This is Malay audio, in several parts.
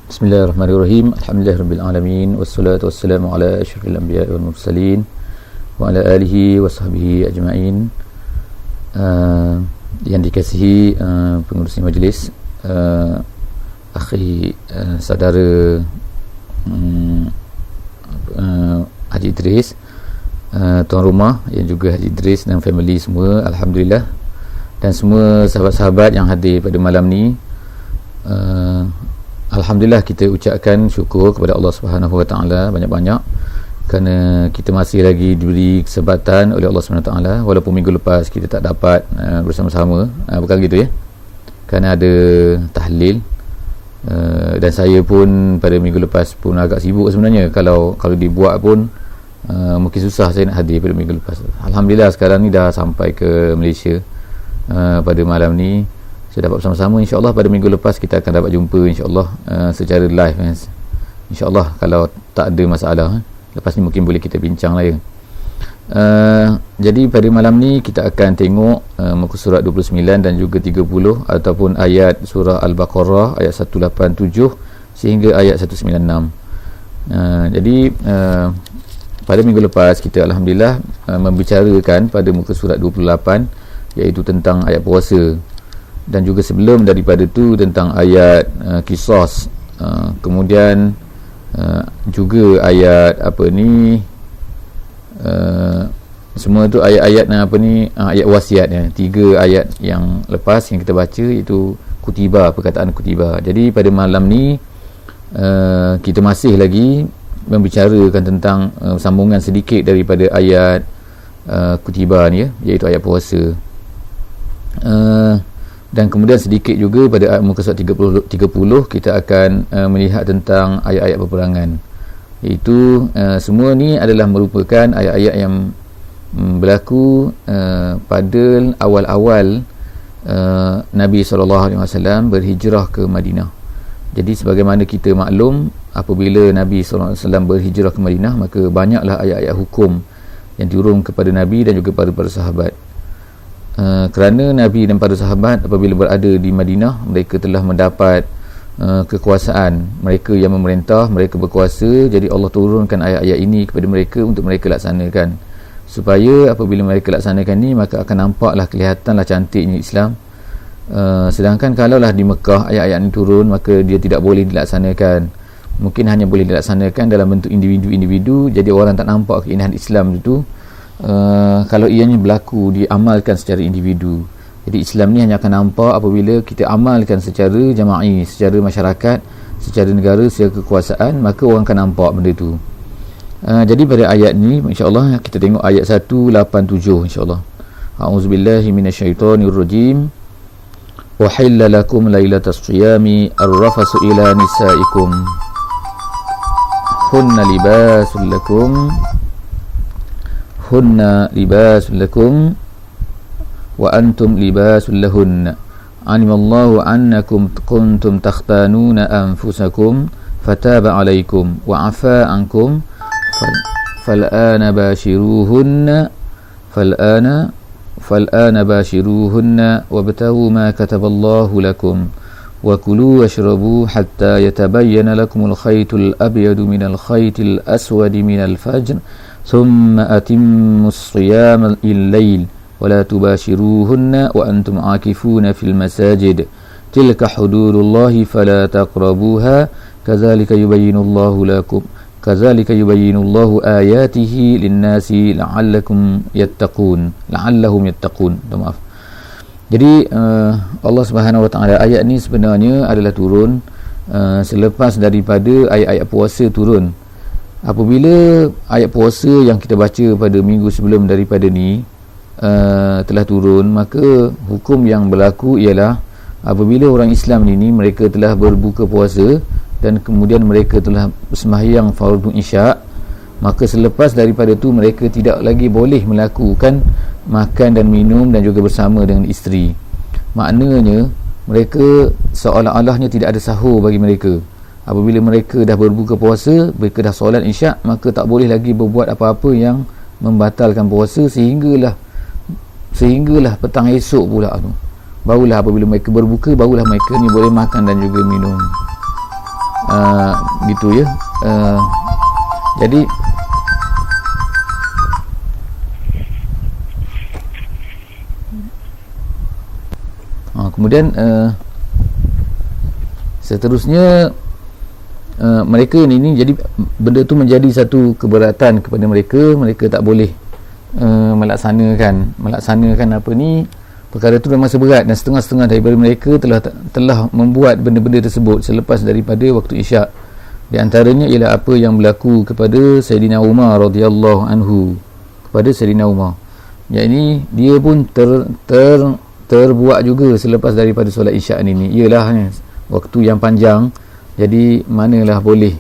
Bismillahirrahmanirrahim. Alhamdulillahirabbil alamin wassalatu wassalamu ala asyrafil anbiya'i wal mursalin wa ala alihi washabbihi ajmain. Yang dikasihi pengurusi majlis, akhi saudara Haji Idris, tuan rumah yang juga Haji Idris dan family semua, alhamdulillah, dan semua sahabat-sahabat yang hadir pada malam ni. Alhamdulillah, kita ucapkan syukur kepada Allah Subhanahu Wa Taala banyak-banyak kerana kita masih lagi diberi kesempatan oleh Allah Subhanahu Wa Taala, walaupun minggu lepas kita tak dapat bersama-sama, bukan gitu ya, kerana ada tahlil, dan saya pun pada minggu lepas pun agak sibuk sebenarnya. Kalau dibuat pun mungkin susah saya nak hadir pada minggu lepas. Alhamdulillah sekarang ni dah sampai ke Malaysia pada malam ni. Saya dapat bersama-sama, insyaAllah pada minggu lepas kita akan dapat jumpa insyaAllah secara live, insyaAllah, kalau tak ada masalah. Lepas ni mungkin boleh kita bincang lah ya. Jadi pada malam ni kita akan tengok muka surat 29 dan juga 30 ataupun ayat surah Al-Baqarah ayat 187 sehingga ayat 196. Jadi pada minggu lepas kita alhamdulillah membicarakan pada muka surat 28, iaitu tentang ayat puasa, dan juga sebelum daripada tu tentang ayat Qisas, kemudian juga ayat semua tu ayat-ayat ayat wasiat ya. 3 ayat yang lepas yang kita baca itu kutiba, perkataan kutiba. Jadi pada malam ni kita masih lagi membicarakan tentang sambungan sedikit daripada ayat kutiba ni ya, iaitu ayat puasa. Dan kemudian sedikit juga pada ayat muka surat 30 kita akan melihat tentang ayat-ayat peperangan, iaitu semua ni adalah merupakan ayat-ayat yang berlaku pada awal-awal Nabi SAW berhijrah ke Madinah. Jadi sebagaimana kita maklum, apabila Nabi SAW berhijrah ke Madinah, maka banyaklah ayat-ayat hukum yang turun kepada Nabi dan juga kepada para sahabat. Kerana Nabi dan para sahabat apabila berada di Madinah, mereka telah mendapat kekuasaan, mereka yang memerintah, mereka berkuasa. Jadi Allah turunkan ayat-ayat ini kepada mereka untuk mereka laksanakan, supaya apabila mereka laksanakan ni, maka akan nampaklah, kelihatanlah cantiknya Islam. Sedangkan kalaulah di Mekah ayat-ayat ini turun, maka dia tidak boleh dilaksanakan, mungkin hanya boleh dilaksanakan dalam bentuk individu-individu. Jadi orang tak nampak keindahan Islam itu kalau ianya berlaku diamalkan secara individu. Jadi Islam ni hanya akan nampak apabila kita amalkan secara jama'i, secara masyarakat, secara negara, secara kekuasaan, maka orang akan nampak benda tu. Jadi pada ayat ni insya-Allah kita tengok ayat 187 insya-Allah. A'udzubillahi minasyaitonirrajim. Wa hilla lakum lailatas shiyami ar-rafasu ila nisaikum hunna libasul lakum wa antum libasul lahunna alimallahu annakum kuntum takhtanuna anfusakum fataba alaikum wa afa ankum fal'ana bashiruhunna wabtaghu ma kataballahu lakum wa kulu washrabu hatta yatabayyana lakumul khaytul abyadu minal khaytil aswadi minal fajr ثم أتموا الصيام الليل ولا تباشروهن وأنتم عاكفون في المساجد تلك حدود الله فلا تقربوها كذلك يبين الله آياته للناس لعلهم يتقون. Maaf. Jadi Allah Subhanahu Wa Taala, ayat ni sebenarnya adalah turun selepas daripada ayat-ayat puasa turun. Apabila ayat puasa yang kita baca pada minggu sebelum daripada ni telah turun, maka hukum yang berlaku ialah apabila orang Islam ini mereka telah berbuka puasa dan kemudian mereka telah sembahyang fardu isyak, maka selepas daripada tu mereka tidak lagi boleh melakukan makan dan minum dan juga bersama dengan isteri. Maknanya mereka seolah-olahnya tidak ada sahur bagi mereka. Apabila mereka dah berbuka puasa, mereka dah solat isyak, maka tak boleh lagi berbuat apa-apa yang membatalkan puasa sehinggalah petang esok pula tu. Barulah apabila mereka berbuka, barulah mereka ni boleh makan dan juga minum. gitu ya. Jadi kemudian seterusnya mereka ini jadi benda tu menjadi satu keberatan kepada mereka tak boleh melaksanakan apa ni, perkara tu memang seberat, dan setengah-setengah daripada mereka telah membuat benda-benda tersebut selepas daripada waktu isyak. Di antaranya ialah apa yang berlaku kepada Sayyidina Umar radhiyallahu anhu, kepada Sayyidina Umar, yakni dia pun terbuat juga selepas daripada solat isyak ini. Ialah waktu yang panjang, jadi manalah boleh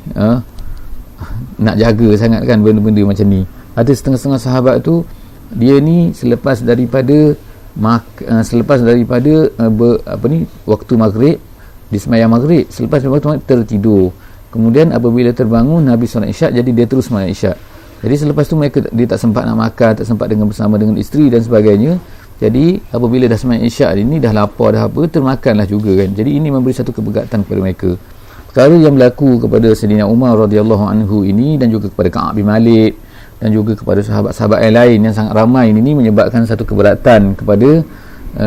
nak jaga sangat kan benda-benda macam ni. Ada setengah-setengah sahabat tu, dia ni selepas daripada waktu maghrib, di sembahyang maghrib, selepas waktu maghrib tertidur, kemudian apabila terbangun habis solat isyak, jadi dia terus solat isyak. Jadi selepas tu dia tak sempat nak makan, tak sempat bersama dengan isteri dan sebagainya. Jadi apabila dah sembahyang isyak ini, dah lapar dah apa, termakanlah juga kan. Jadi ini memberi satu kebegatan kepada mereka. Perkara yang berlaku kepada Sayyidina Umar radhiyallahu anhu ini, dan juga kepada Ka'ab bin Malik, dan juga kepada sahabat-sahabat yang lain yang sangat ramai ini, menyebabkan satu keberatan kepada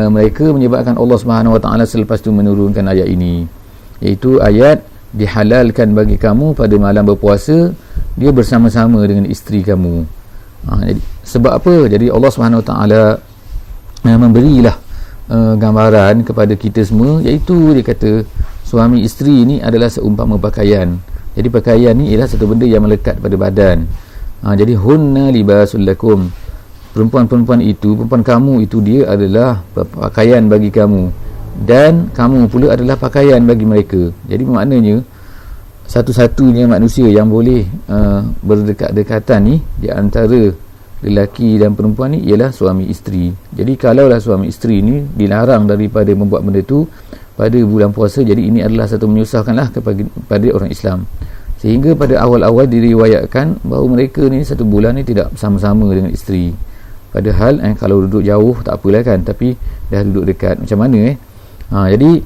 mereka, menyebabkan Allah Subhanahu Wa Taala selepas itu menurunkan ayat ini, iaitu ayat dihalalkan bagi kamu pada malam berpuasa dia bersama-sama dengan isteri kamu. Jadi, sebab apa? Jadi Allah Subhanahu Wa Taala memberilah gambaran kepada kita semua, iaitu dia kata suami isteri ini adalah seumpama pakaian. Jadi pakaian ni ialah satu benda yang melekat pada badan. Jadi hunna libasul lakum, perempuan kamu itu dia adalah pakaian bagi kamu, dan kamu pula adalah pakaian bagi mereka. Jadi maknanya satu-satunya manusia yang boleh berdekat-dekatan ni di antara lelaki dan perempuan ni ialah suami isteri. Jadi kalaulah suami isteri ni dilarang daripada membuat benda tu pada bulan puasa, jadi ini adalah satu menyusahkanlah kepada orang Islam. Sehingga pada awal-awal diriwayatkan bahawa mereka ni satu bulan ni tidak bersama-sama dengan isteri. Padahal kalau duduk jauh tak apalah kan, tapi dah duduk dekat, macam mana jadi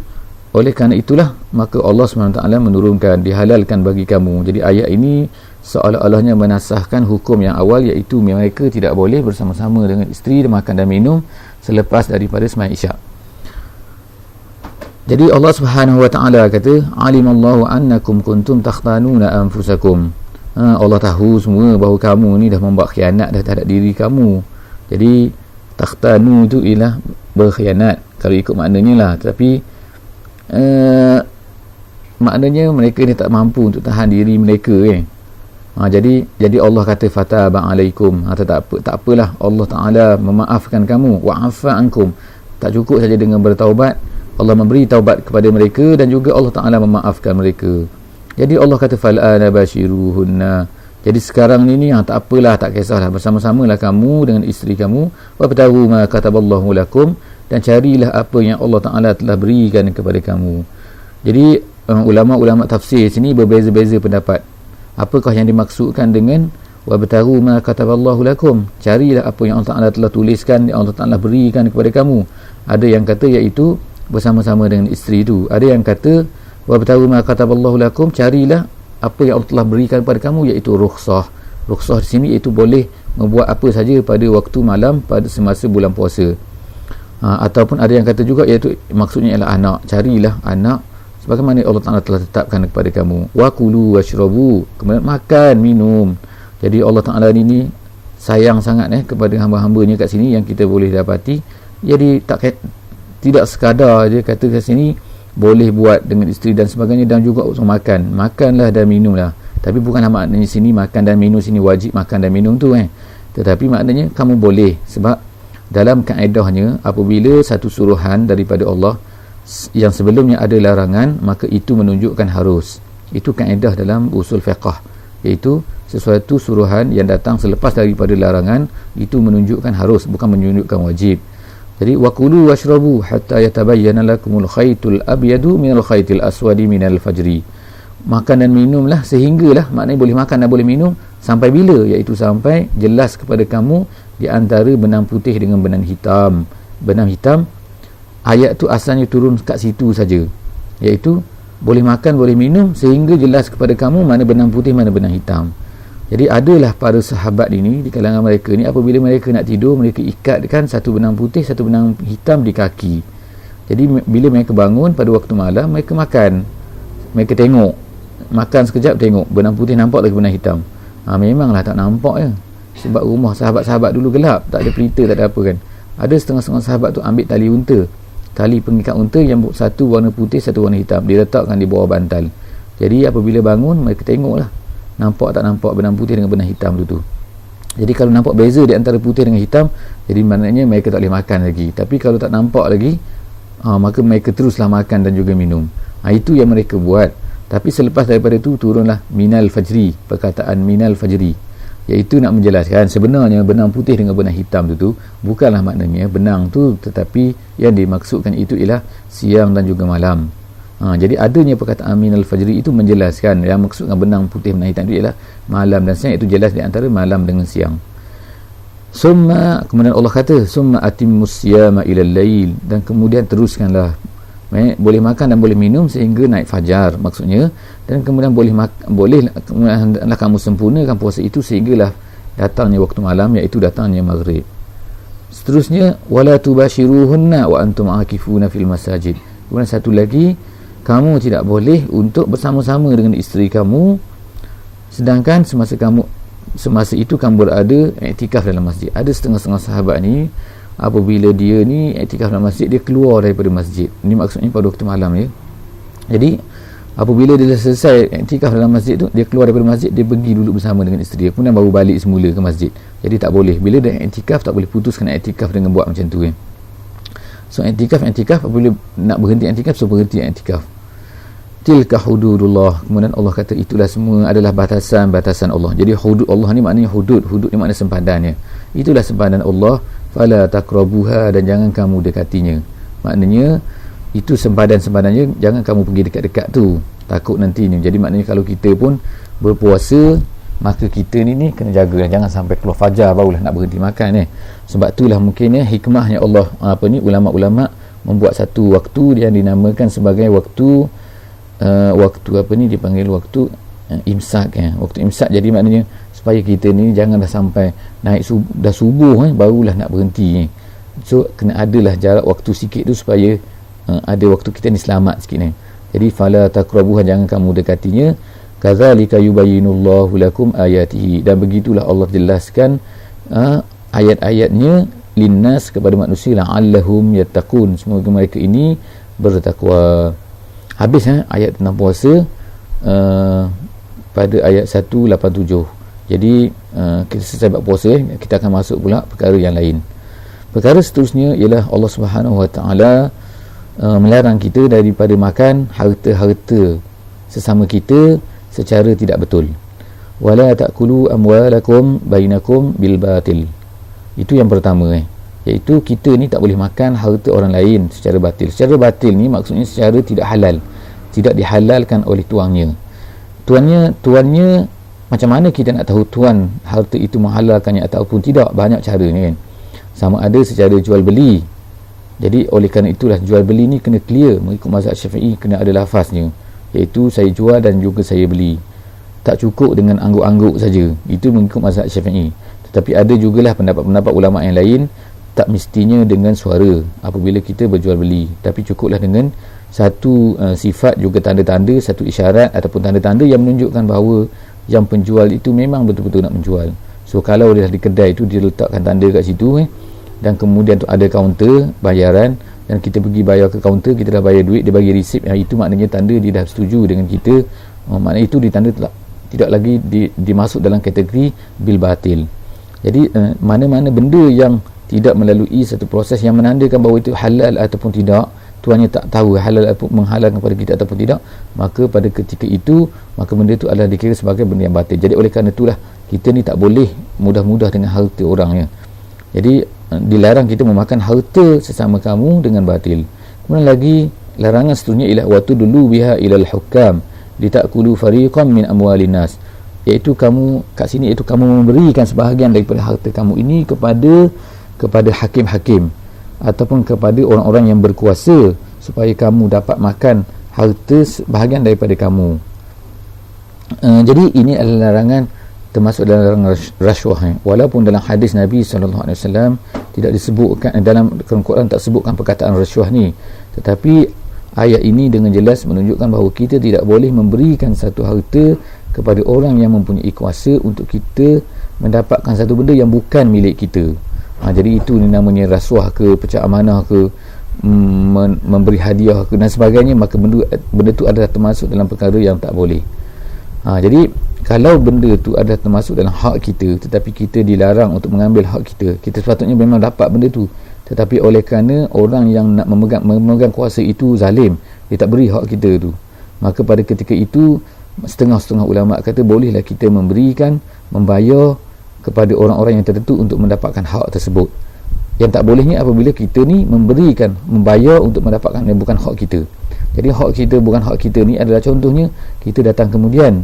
oleh kerana itulah maka Allah SWT menurunkan dihalalkan bagi kamu. Jadi ayat ini seolah-olahnya menasahkan hukum yang awal, iaitu mereka tidak boleh bersama-sama dengan isteri dan makan dan minum selepas daripada sembahyang isyak. Jadi Allah Subhanahu Wa Taala kata, alimallahu annakum kuntum takhtanuna anfusakum. Allah tahu semua bahawa kamu ni dah membuat khianat dah terhadap diri kamu. Jadi takhtanu itu ialah berkhianat kalau ikut maknanya lah, tapi maknanya mereka ni tak mampu untuk tahan diri mereka jadi Allah kata fataba alaikum, tak apalah, Allah Taala memaafkan kamu, wa afa ankum. Tak cukup saja dengan bertaubat, Allah memberi taubat kepada mereka, dan juga Allah Ta'ala memaafkan mereka. Jadi Allah kata fal'ana bashiruhunna, jadi sekarang ni tak apalah, tak kisahlah, bersama-samalah kamu dengan isteri kamu, wabtaghu ma kataballahu lakum, dan carilah apa yang Allah Ta'ala telah berikan kepada kamu. Jadi ulama-ulama tafsir sini berbeza-beza pendapat, apakah yang dimaksudkan dengan wabtaghu ma kataballahu lakum, carilah apa yang Allah Ta'ala telah tuliskan, yang Allah Ta'ala berikan kepada kamu. Ada yang kata iaitu bersama-sama dengan isteri itu. Ada yang kata wabtaghu ma kataballahu lakum, carilah apa yang Allah telah berikan kepada kamu, iaitu rukhsah. Rukhsah di sini iaitu boleh membuat apa saja pada waktu malam pada semasa bulan puasa. Ataupun ada yang kata juga iaitu maksudnya ialah anak, carilah anak sebagaimana Allah Taala telah tetapkan kepada kamu. Wa kulu washrabu, kemudian makan minum. Jadi Allah Taala ini sayang sangat kepada hamba-hambanya kat sini, yang kita boleh dapati. Jadi tidak sekadar je kata kat sini boleh buat dengan isteri dan sebagainya, dan juga untuk makanlah dan minumlah. Tapi bukan maknanya sini makan dan minum sini wajib makan dan minum tu tetapi maknanya kamu boleh, sebab dalam kaedahnya apabila satu suruhan daripada Allah yang sebelumnya ada larangan, maka itu menunjukkan harus. Itu kaedah dalam usul fiqh, iaitu sesuatu suruhan yang datang selepas daripada larangan itu menunjukkan harus, bukan menunjukkan wajib. Jadi wakulu washrabu hatta yatabayyana lakumul khaytul abyadu minal khaytil aswadi minal fajri. Makan dan minumlah sehinggalah, maknanya boleh makan dan boleh minum sampai bila, iaitu sampai jelas kepada kamu di antara benang putih dengan benang hitam. Benang hitam ayat tu asalnya turun kat situ saja, iaitu boleh makan, boleh minum, sehingga jelas kepada kamu mana benang putih, mana benang hitam. Jadi adalah para sahabat ini, di kalangan mereka ni, apabila mereka nak tidur, mereka ikatkan satu benang putih, satu benang hitam di kaki. Jadi bila mereka bangun pada waktu malam, mereka makan, mereka tengok, makan sekejap, tengok benang putih nampak lagi benang hitam. Memanglah tak nampak ya, sebab rumah sahabat-sahabat dulu gelap, tak ada pelita, tak ada apa kan. Ada setengah-setengah sahabat tu ambil tali unta, tali pengikat unta yang satu warna putih, satu warna hitam, diletakkan di bawah bantal. Jadi apabila bangun, mereka tengoklah nampak tak nampak benang putih dengan benang hitam tu. Jadi kalau nampak beza di antara putih dengan hitam, jadi maknanya mereka tak boleh makan lagi. Tapi kalau tak nampak lagi, maka mereka teruslah makan dan juga minum. Itu yang mereka buat. Tapi selepas daripada itu turunlah minal fajri, perkataan minal fajri, iaitu nak menjelaskan sebenarnya benang putih dengan benang hitam tu bukanlah maknanya benang tu, tetapi yang dimaksudkan itu ialah siang dan juga malam. Jadi adanya perkataan minal fajri itu menjelaskan yang maksudkan benang putih benang hitam itu ialah malam dan siang, itu jelas di antara malam dengan siang. Summa, kemudian Allah kata summa atimmus siyama ilal lail, dan kemudian teruskanlah, boleh makan dan boleh minum sehingga naik fajar maksudnya, dan kemudian bolehlah kamu sempurnakan puasa itu sehinggalah datangnya waktu malam, iaitu datangnya maghrib. Seterusnya wala tubashiruhunna wa antum akifuna fil masajid. Kemudian satu lagi, kamu tidak boleh untuk bersama-sama dengan isteri kamu sedangkan semasa itu kamu berada iktikaf dalam masjid. Ada setengah-setengah sahabat ni, apabila dia ni iktikaf dalam masjid, dia keluar daripada masjid. Ini maksudnya pada waktu malam ya. Jadi apabila dia selesai iktikaf dalam masjid tu, dia keluar daripada masjid, dia pergi duduk bersama dengan isteri dia, kemudian baru balik semula ke masjid. Jadi tak boleh, bila dia iktikaf tak boleh putuskan iktikaf dengan buat macam tu kan. So iktikaf apabila nak berhenti iktikaf, so berhenti iktikaf. Tilka hududullah. Kemudian Allah kata itulah semua adalah batasan-batasan Allah. Jadi hudud Allah ni maknanya hudud ni makna sempadannya. Itulah sempadan Allah. Fala taqrabuha, dan jangan kamu dekatinya. Maknanya itu sempadan-sempadannya, jangan kamu pergi dekat-dekat tu, takut nanti ni. Jadi maknanya kalau kita pun berpuasa, maka kita ni kena jaga, jangan sampai keluar fajar barulah nak berhenti makan Sebab itulah mungkin hikmahnya Allah, ulama-ulama membuat satu waktu yang dinamakan sebagai waktu dipanggil waktu imsak waktu imsak. Jadi maknanya supaya kita ni jangan dah sampai naik dah subuh barulah nak berhenti So kena adalah jarak waktu sikit tu supaya ada waktu kita ni selamat sikit Jadi fala taqrabuha, jangan kamu dekatinya. Kadzalika yubayyinullahu lakum ayatihi, dan begitulah Allah jelaskan ayat-ayatnya linnas, kepada manusia, la'allahum yattaqun, semoga mereka ini bertakwa. Habis ayat tentang puasa pada ayat 187. Jadi kita selesai bab puasa, kita akan masuk pula perkara yang lain. Perkara seterusnya ialah Allah Subhanahu Wa Taala melarang kita daripada makan harta-harta sesama kita secara tidak betul. Wala ta'kulu amwalakum bainakum bil batil. Itu yang pertama iaitu kita ni tak boleh makan harta orang lain secara batil. Secara batil ni maksudnya secara tidak halal, tidak dihalalkan oleh tuannya. Tuannya macam mana kita nak tahu tuan harta itu menghalalkannya ataupun tidak? Banyak cara ni kan. Sama ada secara jual beli. Jadi oleh kerana itulah jual beli ni kena clear mengikut mazhab Syafi'i, kena ada lafaznya, iaitu saya jual dan juga saya beli. Tak cukup dengan angguk-angguk saja. Itu mengikut mazhab Syafi'i. Tetapi ada jugalah pendapat-pendapat ulama yang lain, tak mestinya dengan suara apabila kita berjual beli, tapi cukuplah dengan satu sifat, juga tanda-tanda, satu isyarat ataupun tanda-tanda yang menunjukkan bahawa yang penjual itu memang betul-betul nak menjual. So kalau dia di kedai itu dia letakkan tanda kat situ dan kemudian tu ada kaunter bayaran, dan kita pergi bayar ke kaunter, kita dah bayar duit, dia bagi resip, itu maknanya tanda dia dah setuju dengan kita. Maknanya itu ditanda tidak lagi dimasuk dalam kategori bil batil. Jadi mana-mana benda yang tidak melalui satu proses yang menandakan bahawa itu halal ataupun tidak, tuannya tak tahu halal ataupun menghalalkan kepada kita ataupun tidak, maka pada ketika itu maka benda itu adalah dikira sebagai benda yang batil. Jadi oleh kerana itulah kita ni tak boleh mudah-mudah dengan harta orang Jadi dilarang kita memakan harta sesama kamu dengan batil. Kemudian lagi larangan seterusnya ialah wa tudlu biha ilal hukam litakulu fariqan min amwalin nas, iaitu kamu kat sini, iaitu kamu memberikan sebahagian daripada harta kamu ini kepada hakim-hakim ataupun kepada orang-orang yang berkuasa supaya kamu dapat makan harta bahagian daripada kamu. Jadi ini adalah larangan, termasuk dalam larangan rasuah. Walaupun dalam hadis Nabi SAW tidak disebutkan, dalam Quran tak sebutkan perkataan rasuah ni, tetapi ayat ini dengan jelas menunjukkan bahawa kita tidak boleh memberikan satu harta kepada orang yang mempunyai kuasa untuk kita mendapatkan satu benda yang bukan milik kita. Jadi itu ni namanya rasuah ke, pecah amanah ke, memberi hadiah ke dan sebagainya, maka benda tu adalah termasuk dalam perkara yang tak boleh. Jadi kalau benda tu adalah termasuk dalam hak kita, tetapi kita dilarang untuk mengambil hak kita, kita sepatutnya memang dapat benda tu, tetapi oleh kerana orang yang nak memegang kuasa itu zalim, dia tak beri hak kita tu, maka pada ketika itu setengah-setengah ulama kata bolehlah kita membayar kepada orang-orang yang tertentu untuk mendapatkan hak tersebut. Yang tak bolehnya apabila kita ni membayar untuk mendapatkan yang bukan hak kita. Jadi hak kita bukan hak kita ni adalah contohnya, kita datang kemudian,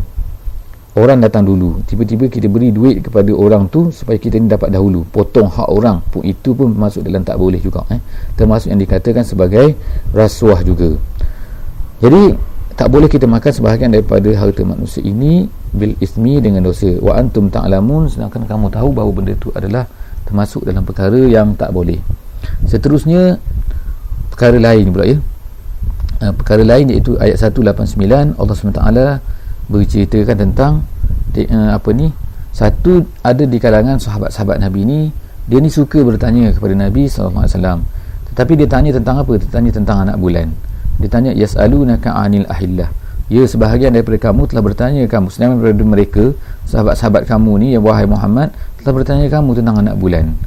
orang datang dulu, tiba-tiba kita beri duit kepada orang tu supaya kita ni dapat dahulu, potong hak orang pun, itu pun masuk dalam tak boleh juga, termasuk yang dikatakan sebagai rasuah juga. Jadi tak boleh kita makan sebahagian daripada harta manusia ini bil ismi, dengan dosa. Wa antum ta'lamun, sedangkan kamu tahu bahawa benda itu adalah termasuk dalam perkara yang tak boleh. Seterusnya perkara lain pula, perkara lain iaitu ayat 189, Allah SWT berceritakan tentang satu ada di kalangan sahabat-sahabat Nabi ni, dia ni suka bertanya kepada Nabi SAW, tetapi dia tanya tentang apa? Dia tanya tentang anak bulan. Dia tanya yas'alunaka 'anil ahillah, ya sebahagian daripada kamu telah bertanya kamu, sedangkan daripada mereka sahabat-sahabat kamu ni, ya wahai Muhammad, telah bertanya kamu tentang anak bulan.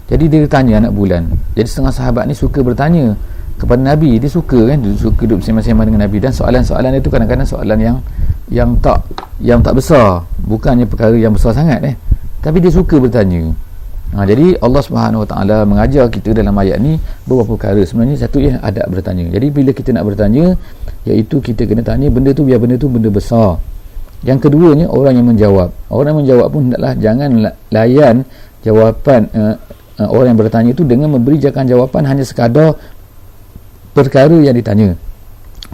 Jadi dia tanya anak bulan. Jadi setengah sahabat ni suka bertanya kepada Nabi, dia suka duduk bersama-sama dengan Nabi, dan soalan-soalan itu kadang-kadang soalan yang tak besar, bukannya perkara yang besar sangat, tapi dia suka bertanya. Jadi Allah Subhanahu Wa Taala mengajar kita dalam ayat ni beberapa perkara. Sebenarnya satu yang adab bertanya. Jadi bila kita nak bertanya, iaitu kita kena tanya benda tu, biar benda tu benda besar. Yang keduanya, orang yang menjawab pun hendaklah jangan layan jawapan orang yang bertanya itu dengan memberi jawapan hanya sekadar perkara yang ditanya,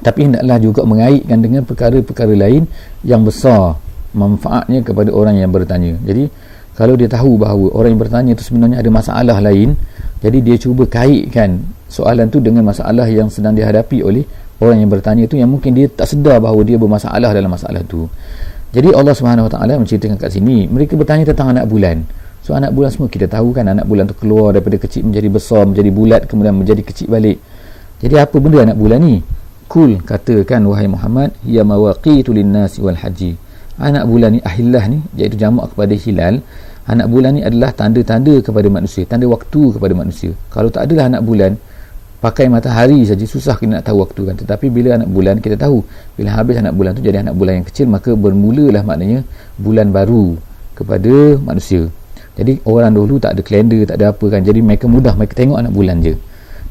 tapi hendaklah juga mengaitkan dengan perkara-perkara lain yang besar manfaatnya kepada orang yang bertanya. Jadi kalau dia tahu bahawa orang yang bertanya itu sebenarnya ada masalah lain, jadi dia cuba kaitkan soalan tu dengan masalah yang sedang dihadapi oleh orang yang bertanya itu, yang mungkin dia tak sedar bahawa dia bermasalah dalam masalah tu. Jadi Allah Subhanahu Wa Taala menceritakan kat sini, mereka bertanya tentang anak bulan. So anak bulan semua kita tahu kan, anak bulan tu keluar daripada kecil menjadi besar, menjadi bulat, kemudian menjadi kecil balik. Jadi apa benda anak bulan ni? Kul, katakan wahai Muhammad, ya mawaqitu linnasi wal haji. Anak bulan ni, ahillah ni, iaitu jamak kepada hilal. Anak bulan ni adalah tanda-tanda kepada manusia, tanda waktu kepada manusia. Kalau tak adalah anak bulan, pakai matahari saja susah kita nak tahu waktu kan. Tetapi bila anak bulan, kita tahu bila habis anak bulan tu jadi anak bulan yang kecil, maka bermulalah maknanya bulan baru kepada manusia. Jadi orang dahulu tak ada kalender, tak ada apa kan, jadi mereka mudah, mereka tengok anak bulan je.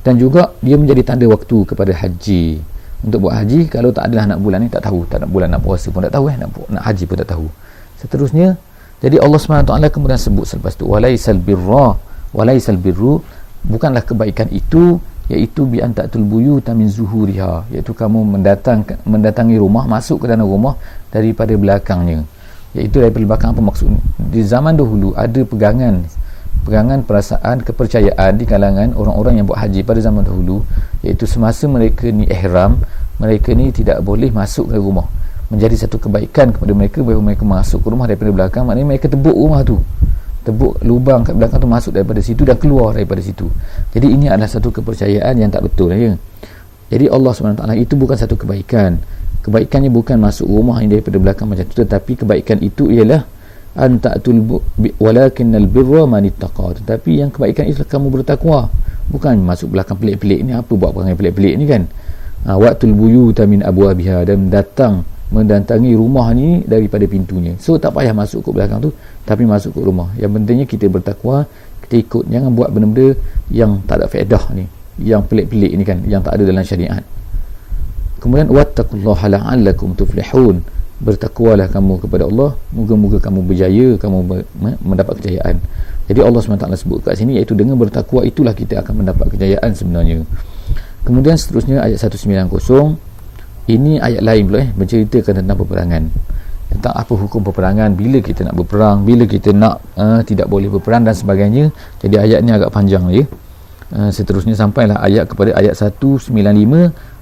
Dan juga dia menjadi tanda waktu kepada haji. Untuk buat haji, kalau tak adalah anak bulan ni, tak tahu, tak nak bulan nak puasa pun tak tahu, nak haji pun tak tahu. Seterusnya, jadi Allah SWT kemudian sebut selepas tu, walaisal birru, bukanlah kebaikan itu, iaitu bi antatul buyuta min zuhuriha, iaitu kamu mendatangi rumah, masuk ke dalam rumah daripada belakangnya. Iaitu daripada belakang apa maksudnya? Di zaman dahulu ada pegangan perasaan, kepercayaan di kalangan orang-orang yang buat haji pada zaman dahulu, iaitu semasa mereka ni ihram, mereka ni tidak boleh masuk ke rumah. Menjadi satu kebaikan kepada mereka bahawa mereka masuk ke rumah daripada belakang, maknanya mereka tebuk rumah tu, tebuk lubang kat belakang tu, masuk daripada situ dan keluar daripada situ. Jadi ini adalah satu kepercayaan yang tak betul, ya. Jadi Allah SWT, itu bukan satu kebaikan. Kebaikannya bukan masuk rumah yang daripada belakang macam tu, tetapi kebaikan itu ialah antatul walakinnal birra man ittaqa. Tetapi yang kebaikan itu kamu bertakwa, bukan masuk belakang pelik-pelik ni. Apa buat perangai pelik-pelik ni kan? Waqtul buyuta min abwabiha, dan mendatangi rumah ni daripada pintunya. So tak payah masuk ke belakang tu, tapi masuk ke rumah. Yang pentingnya kita bertakwa, kita ikut, jangan buat benda-benda yang tak ada faedah ni, yang pelik-pelik ni kan, yang tak ada dalam syariat. Kemudian wattaqullaha la'allakum tuflihun, bertakwalah kamu kepada Allah, moga-moga kamu berjaya, kamu mendapat kejayaan. Jadi Allah SWT sebut kat sini, iaitu dengan bertakwa itulah kita akan mendapat kejayaan sebenarnya. Kemudian seterusnya ayat 190, Ini ayat lain pula menceritakan tentang peperangan, tentang apa hukum peperangan, bila kita nak berperang, bila kita nak tidak boleh berperang dan sebagainya. Jadi ayat ni agak panjang ya. Seterusnya sampailah ayat kepada ayat 195,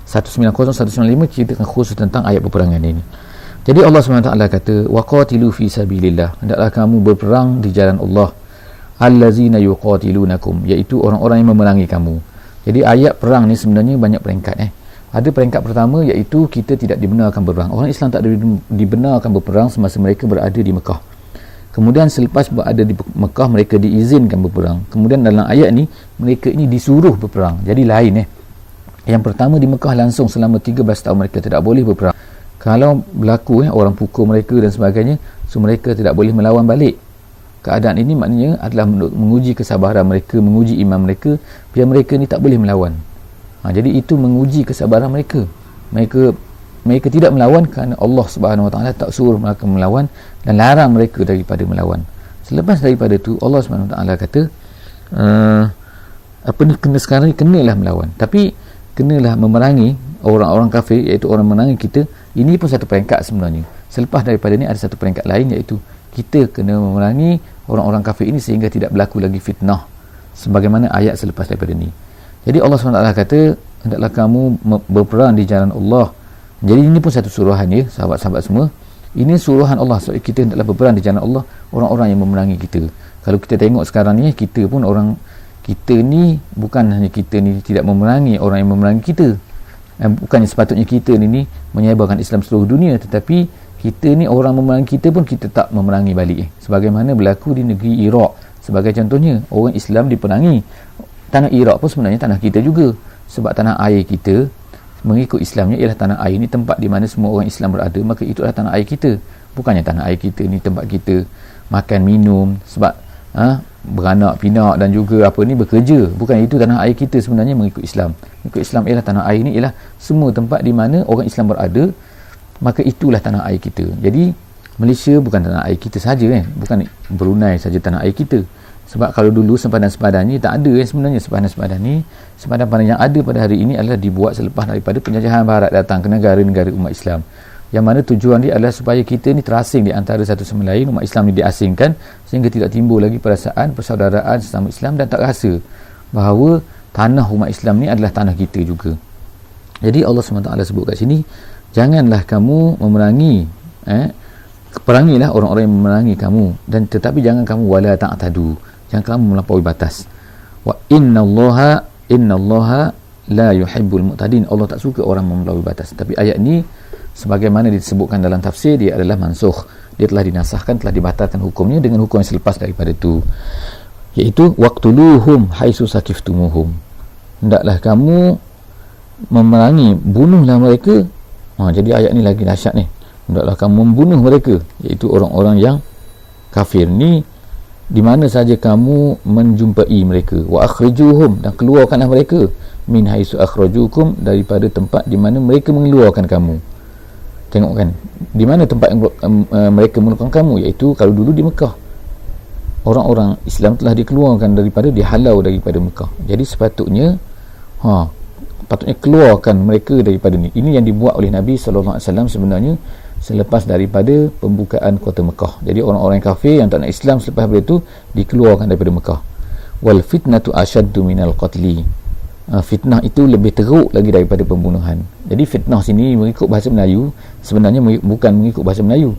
195 ceritakan khusus tentang ayat peperangan ini. Jadi Allah SWT kata, waqatilu fi sabilillah, hendaklah kamu berperang di jalan Allah, allazina yuqatilunakum, iaitu orang-orang yang memerangi kamu. Jadi ayat perang ni sebenarnya banyak peringkat. Ada peringkat pertama, iaitu kita tidak dibenarkan berperang. Orang Islam tak dibenarkan berperang semasa mereka berada di Mekah. Kemudian selepas berada di Mekah, mereka diizinkan berperang. Kemudian dalam ayat ni, mereka ini disuruh berperang. Jadi lain Yang pertama, di Mekah langsung selama 13 tahun mereka tidak boleh berperang. Kalau berlaku orang pukul mereka dan sebagainya, so mereka tidak boleh melawan balik. Keadaan ini maknanya adalah menguji kesabaran mereka, menguji iman mereka, biar mereka ni tak boleh melawan. Jadi itu menguji kesabaran mereka. Mereka tidak melawan kerana Allah Subhanahu Wa Taala tak suruh mereka melawan dan larang mereka daripada melawan. Selepas daripada itu, Allah Subhanahu Wa Taala kata, kena sekarang ni kenalah melawan, tapi kenalah memerangi orang-orang kafir, iaitu orang memerangi kita. Ini pun satu peringkat sebenarnya. Selepas daripada ni ada satu peringkat lain, iaitu kita kena memerangi orang-orang kafir ini sehingga tidak berlaku lagi fitnah, sebagaimana ayat selepas daripada ni. Jadi Allah SWT kata, hendaklah kamu berperang di jalan Allah. Jadi ini pun satu suruhan ya, sahabat-sahabat semua. Ini suruhan Allah, so kita hendaklah berperang di jalan Allah, orang-orang yang memerangi kita. Kalau kita tengok sekarang ni, kita pun kita ni bukan hanya kita ni tidak memerangi orang yang memerangi kita. Bukannya sepatutnya kita ni menyebarkan Islam seluruh dunia, tetapi kita ni orang memerangi kita pun kita tak memerangi balik. Sebagaimana berlaku di negeri Iraq sebagai contohnya, orang Islam diperangi. Tanah Iraq pun sebenarnya tanah kita juga, sebab tanah air kita mengikut Islamnya ialah tanah air ni tempat di mana semua orang Islam berada, maka itu adalah tanah air kita. Bukannya tanah air kita ni tempat kita makan minum, sebab beranak pinak dan juga bekerja. Bukan itu tanah air kita sebenarnya mengikut Islam. Mengikut Islam ialah tanah air ni ialah semua tempat di mana orang Islam berada, maka itulah tanah air kita. Jadi Malaysia bukan tanah air kita saja bukan Brunei saja tanah air kita. Sebab kalau dulu sempadan-sempadan ni tak ada sebenarnya. Sempadan-sempadan ni, sempadan-sempadan yang ada pada hari ini adalah dibuat selepas daripada penjajahan barat datang ke negara-negara umat Islam, yang mana tujuan dia adalah supaya kita ni terasing di antara satu sama lain. Umat Islam ni diasingkan sehingga tidak timbul lagi perasaan persaudaraan sesama Islam dan tak rasa bahawa tanah umat Islam ni adalah tanah kita juga. Jadi Allah SWT sebut kat sini, janganlah kamu memerangi, perangilah orang-orang yang memerangi kamu, dan tetapi jangan kamu wala ta'tadu, jangan kamu melampaui batas. Wa innallaha la yuhibbul mu'tadin, Allah tak suka orang melampaui batas. Tapi ayat ni sebagaimana disebutkan dalam tafsir, dia adalah mansukh, dia telah dinasahkan, telah dibatalkan hukumnya dengan hukum yang selepas daripada itu, iaitu waqtuluhum haitsu sakiftumuhum, hendaklah kamu memerangi, bunuhlah mereka. Jadi ayat ni lagi dahsyat ni, hendaklah kamu membunuh mereka, iaitu orang-orang yang kafir ni di mana saja kamu menjumpai mereka. Wa akhrijuhum, dan keluarkanlah mereka, min haitsu akhrajukum, daripada tempat di mana mereka mengeluarkan kamu. Tengok kan, di mana tempat yang mereka mengeluarkan kamu, iaitu kalau dulu di Mekah, orang-orang Islam telah dikeluarkan dihalau daripada Mekah. Jadi sepatutnya patutnya keluarkan mereka daripada ni. Ini yang dibuat oleh Nabi SAW sebenarnya selepas daripada pembukaan kota Mekah. Jadi orang-orang kafir yang tak nak Islam selepas itu dikeluarkan daripada Mekah. Wal fitnatu asyaddu minal qatli, fitnah itu lebih teruk lagi daripada pembunuhan. Jadi fitnah sini mengikut bahasa Melayu sebenarnya bukan mengikut bahasa Melayu.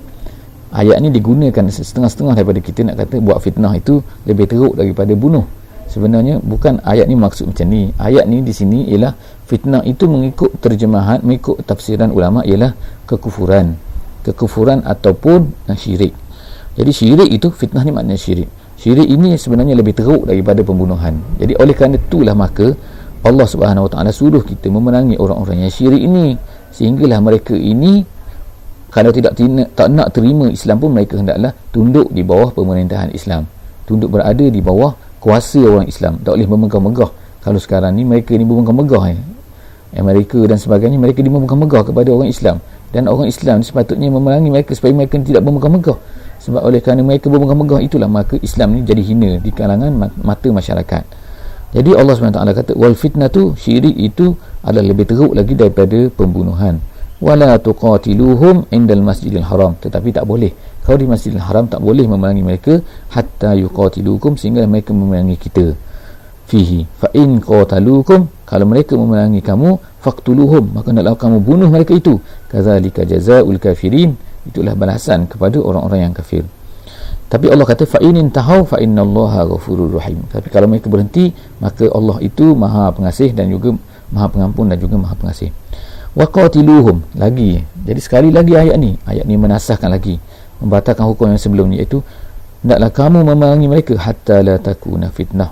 Ayat ni digunakan setengah-setengah daripada kita nak kata buat fitnah itu lebih teruk daripada bunuh. Sebenarnya bukan ayat ni maksud macam ni. Ayat ni di sini ialah fitnah itu mengikut terjemahan, mengikut tafsiran ulama ialah kekufuran ataupun syirik. Jadi syirik itu, fitnah ni maknanya syirik. Syirik ini sebenarnya lebih teruk daripada pembunuhan. Jadi oleh kerana itulah maka Allah Subhanahu Wa Taala suruh kita memerangi orang-orang yang syirik ini, sehinggalah mereka ini kalau tak nak terima Islam pun mereka hendaklah tunduk di bawah pemerintahan Islam, tunduk berada di bawah kuasa orang Islam, tak boleh memegah-megah. Kalau sekarang ni mereka ni memegah-megah Amerika dan sebagainya, mereka memegah-megah kepada orang Islam, dan orang Islam sepatutnya memerangi mereka supaya mereka tidak memegah-megah. Sebab oleh kerana mereka memegah-megah itulah maka Islam ni jadi hina di kalangan mata masyarakat. Jadi Allah SWT kata wal fitnatu, syirik itu adalah lebih teruk lagi daripada pembunuhan. wala tuqatiluhum indal masjidil haram, tetapi tak boleh, kalau di Masjidil Haram tak boleh memerangi mereka hatta yuqatilukum, sehingga mereka memerangi kita fihi. Fa in qatalukum, kalau mereka memerangi kamu, faqtuluhum, maka hendaklah kamu bunuh mereka itu. Kadzalika jazaa'ul kafirin, itulah balasan kepada orang-orang yang kafir. Tapi Allah kata fa in intahu fa innallaha ghafurur rahim, tapi kalau mereka berhenti, maka Allah itu Maha Pengasih dan juga Maha Pengampun dan juga Maha Pengasih. Wa qatiluhum, lagi, jadi sekali lagi ayat ni menasahkan lagi, membatalkan hukum yang sebelum ni, iaitu hendaklah kamu memerangi mereka hatta la takuna fitnah,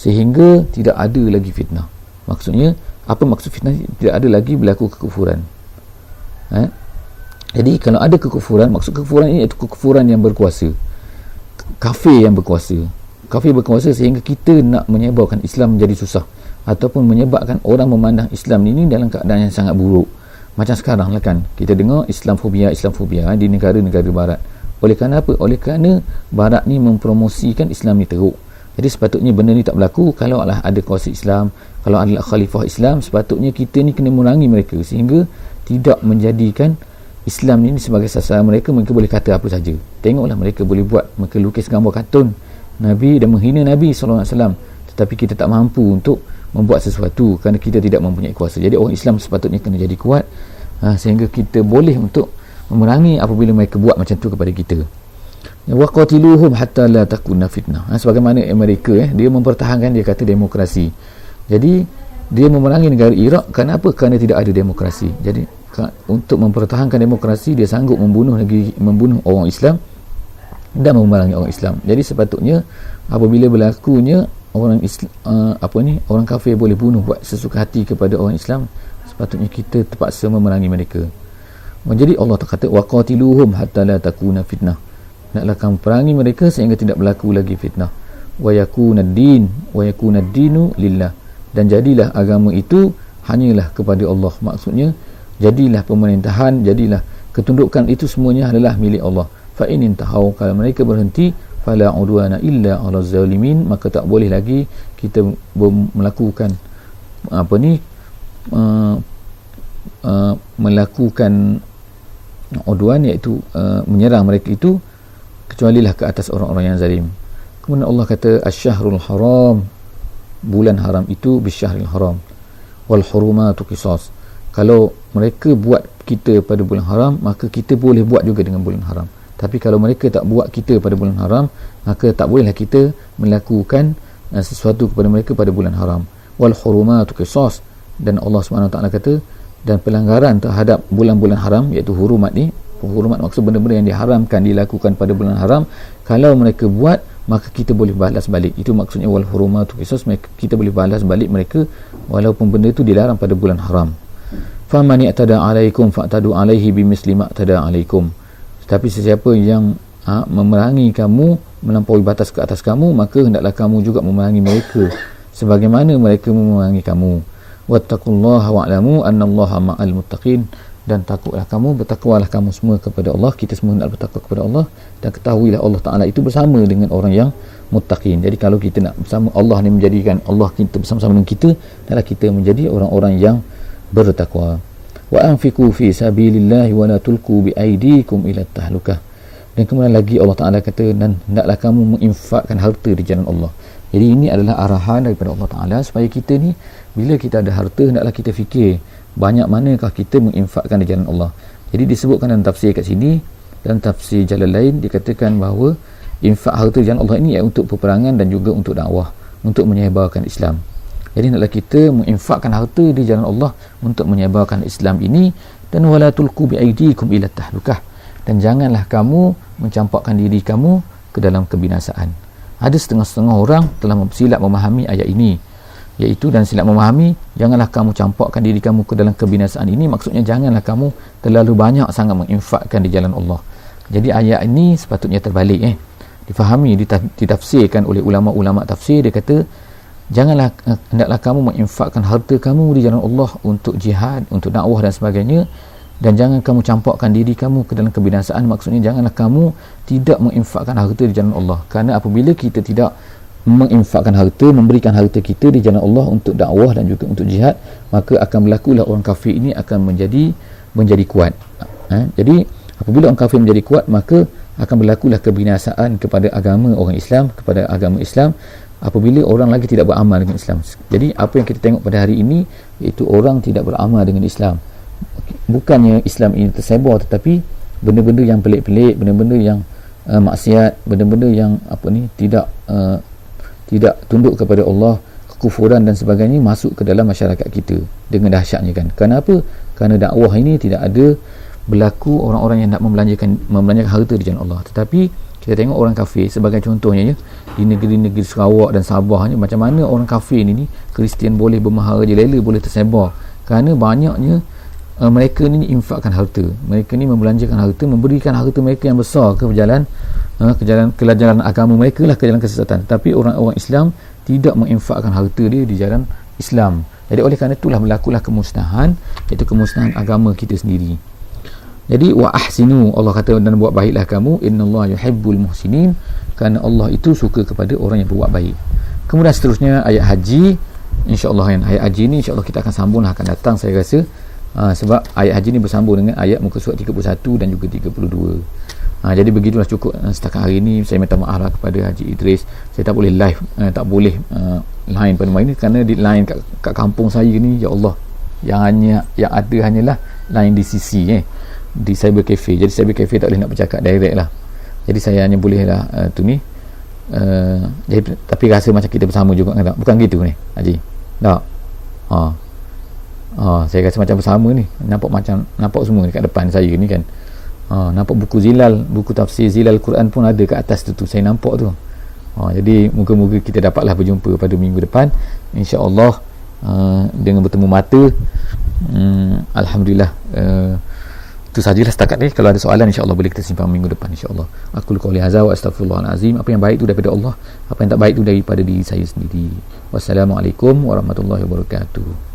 sehingga tidak ada lagi fitnah. Maksudnya, apa maksud fitnah? Tidak ada lagi berlaku kekufuran. Jadi kalau ada kekufuran, maksud kekufuran ini iaitu kekufuran yang berkuasa, kafir yang berkuasa. Kafir berkuasa sehingga kita nak menyebarkan Islam menjadi susah, ataupun menyebabkan orang memandang Islam ini dalam keadaan yang sangat buruk. Macam sekarang lah kan, kita dengar Islamfobia di negara-negara barat. Oleh kerana apa? Oleh kerana barat ni mempromosikan Islam ni teruk. Jadi sepatutnya benda ni tak berlaku. Kalau ada kuasa Islam, kalau ada khalifah Islam, sepatutnya kita ni kena merangi mereka sehingga tidak menjadikan Islam ini sebagai sasaran mereka. Mereka boleh kata apa saja. Tengoklah, mereka boleh buat, mereka lukis gambar kartun Nabi dan menghina Nabi SAW, tetapi kita tak mampu untuk membuat sesuatu kerana kita tidak mempunyai kuasa. Jadi orang Islam sepatutnya kena jadi kuat, sehingga kita boleh untuk memerangi apabila mereka buat macam tu kepada kita. Wa qatiluhum hatta la takuna fitnah. Sebagaimana Amerika, dia mempertahankan, dia kata demokrasi. Jadi dia memerangi negara Iraq kerana apa? Kerana tidak ada demokrasi. Jadi untuk mempertahankan demokrasi, dia sanggup membunuh orang Islam dan memerangi orang Islam. Jadi sepatutnya apabila berlakunya orang orang kafir boleh bunuh buat sesuka hati kepada orang Islam, sepatutnya kita terpaksa memerangi mereka. Jadi Allah kata wa qatiluhum hatta la takuna fitnah, naklah kamu perangi mereka sehingga tidak berlaku lagi fitnah. Wa yakuna ad-dinu lillah, dan jadilah agama itu hanyalah kepada Allah. Maksudnya jadilah pemerintahan, jadilah ketundukan itu semuanya adalah milik Allah. Fa in intahu, kalau mereka berhenti, fala udwana illa 'alal zalimin, maka tak boleh lagi kita melakukan melakukan udwan, iaitu menyerang mereka itu, kecualilah ke atas orang-orang yang zalim. Kemudian Allah kata asy-syahrul haram, bulan haram itu bisyahril haram, wal hurumatu qisas. Kalau mereka buat kita pada bulan haram, maka kita boleh buat juga dengan bulan haram. Tapi kalau mereka tak buat kita pada bulan haram, maka tak bolehlah kita melakukan sesuatu kepada mereka pada bulan haram. Wal hurumatu qisas, dan Allah SWT kata, dan pelanggaran terhadap bulan-bulan haram, iaitu hurumat ni, hurumat maksud benda-benda yang diharamkan dilakukan pada bulan haram, kalau mereka buat, maka kita boleh balas balik. Itu maksudnya wal hurumatu qisas, kita boleh balas balik mereka walaupun benda itu dilarang pada bulan haram. Faman i'tada 'alaikum fa'tadu 'alaihi bimisli ma i'tada 'alaikum. Tapi sesiapa yang memerangi kamu, melampaui batas ke atas kamu, maka hendaklah kamu juga memerangi mereka sebagaimana mereka memerangi kamu. Wattaqullaha wa'lamu annallaha ma'al muttaqin, dan bertakwalah kamu semua kepada Allah. Kita semua hendak bertakwa kepada Allah, dan ketahuilah Allah Ta'ala itu bersama dengan orang yang muttaqin. Jadi kalau kita nak bersama Allah ni, menjadikan Allah kita bersama-sama dengan kita, adalah kita menjadi orang-orang yang bertakwa. Wa anfiqu fi sabilillahi wa la tulqu bi aydikum ila tahlukah. Dan kemudian lagi Allah Ta'ala kata, dan hendaklah kamu menginfakkan harta di jalan Allah. Jadi ini adalah arahan daripada Allah Ta'ala supaya kita ni, bila kita ada harta, hendaklah kita fikir banyak manakah kita menginfakkan di jalan Allah. Jadi disebutkan dalam tafsir kat sini, dalam tafsir jalan lain dikatakan bahawa infak harta di jalan Allah ini ialah untuk peperangan dan juga untuk dakwah, untuk menyebarkan Islam. Jadi hendaklah kita menginfakkan harta di jalan Allah untuk menyebarkan Islam ini. Dan wala tulqu bi aydikum ila tahlukah, dan janganlah kamu mencampakkan diri kamu ke dalam kebinasaan. Ada setengah-setengah orang telah silap memahami ayat ini, iaitu dan silap memahami janganlah kamu campakkan diri kamu ke dalam kebinasaan ini, maksudnya janganlah kamu terlalu banyak sangat menginfakkan di jalan Allah. Jadi ayat ini sepatutnya terbalik, difahami, ditafsirkan oleh ulama-ulama tafsir. Dia kata janganlah, hendaklah kamu menginfakkan harta kamu di jalan Allah untuk jihad, untuk dakwah dan sebagainya, dan jangan kamu campakkan diri kamu ke dalam kebinasaan. Maksudnya janganlah kamu tidak menginfakkan harta di jalan Allah, kerana apabila kita tidak menginfakkan harta, memberikan harta kita di jalan Allah untuk dakwah dan juga untuk jihad, maka akan berlakulah orang kafir ini akan menjadi menjadi kuat. Jadi apabila orang kafir menjadi kuat, maka akan berlakulah kebinasaan kepada agama orang Islam, kepada agama Islam, apabila orang lagi tidak beramal dengan Islam. Jadi apa yang kita tengok pada hari ini, iaitu orang tidak beramal dengan Islam. Bukannya Islam ini tersebar, tetapi benda-benda yang pelik-pelik, benda-benda yang maksiat, benda-benda yang tidak tunduk kepada Allah, kekufuran dan sebagainya masuk ke dalam masyarakat kita dengan dahsyatnya kan. Kenapa? Kerana dakwah ini tidak ada berlaku orang-orang yang nak membelanjakan harta di jalan Allah. Tetapi kita tengok orang kafir sebagai contohnya, di negeri-negeri Sarawak dan Sabah, macam mana orang kafir ni Kristian boleh bermaharajalela, boleh tersebar, kerana banyaknya mereka ni infakkan harta, mereka ni membelanjakan harta, memberikan harta mereka yang besar ke jalan agama mereka lah, ke jalan kesesatan. Tapi orang-orang Islam tidak menginfakkan harta dia di jalan Islam. Jadi oleh kerana itulah berlakulah kemusnahan, iaitu kemusnahan agama kita sendiri. Jadi wa ahsinu, Allah kata, dan buat baiklah kamu, innallaha yuhibbul muhsinin, kerana Allah itu suka kepada orang yang berbuat baik. Kemudian seterusnya ayat haji, insya-Allah kan. Ayat haji ni insya-Allah kita akan sambung akan datang, saya rasa. Sebab ayat haji ni bersambung dengan ayat muka surat 31 dan juga 32. Jadi begitulah cukup setakat hari ini. Saya minta maaf lah kepada Haji Idris, saya tak boleh live, tak boleh line pada malam ini, kerana di line kat kampung saya ni, ya Allah, yang ada hanyalah line di CC di Cyber Cafe. Jadi Cyber Cafe tak boleh nak bercakap direct lah, jadi saya hanya boleh lah jadi, tapi rasa macam kita bersama juga kan, tak? Bukan gitu ni Haji, tak? Saya rasa macam bersama ni, nampak semua ni kat depan saya ni kan. Nampak buku Zilal, buku tafsir Zilal Quran pun ada kat atas tu saya nampak tu. Jadi moga-moga kita dapatlah berjumpa pada minggu depan, insya-Allah, dengan bertemu mata. Alhamdulillah. Itu sajalah setakat ni. Kalau ada soalan, insya-Allah boleh kita simpan minggu depan, insya-Allah. Aku qouli hadza wa astaghfirullahalazim. Apa yang baik tu daripada Allah, apa yang tak baik tu daripada diri saya sendiri. Wassalamualaikum warahmatullahi wabarakatuh.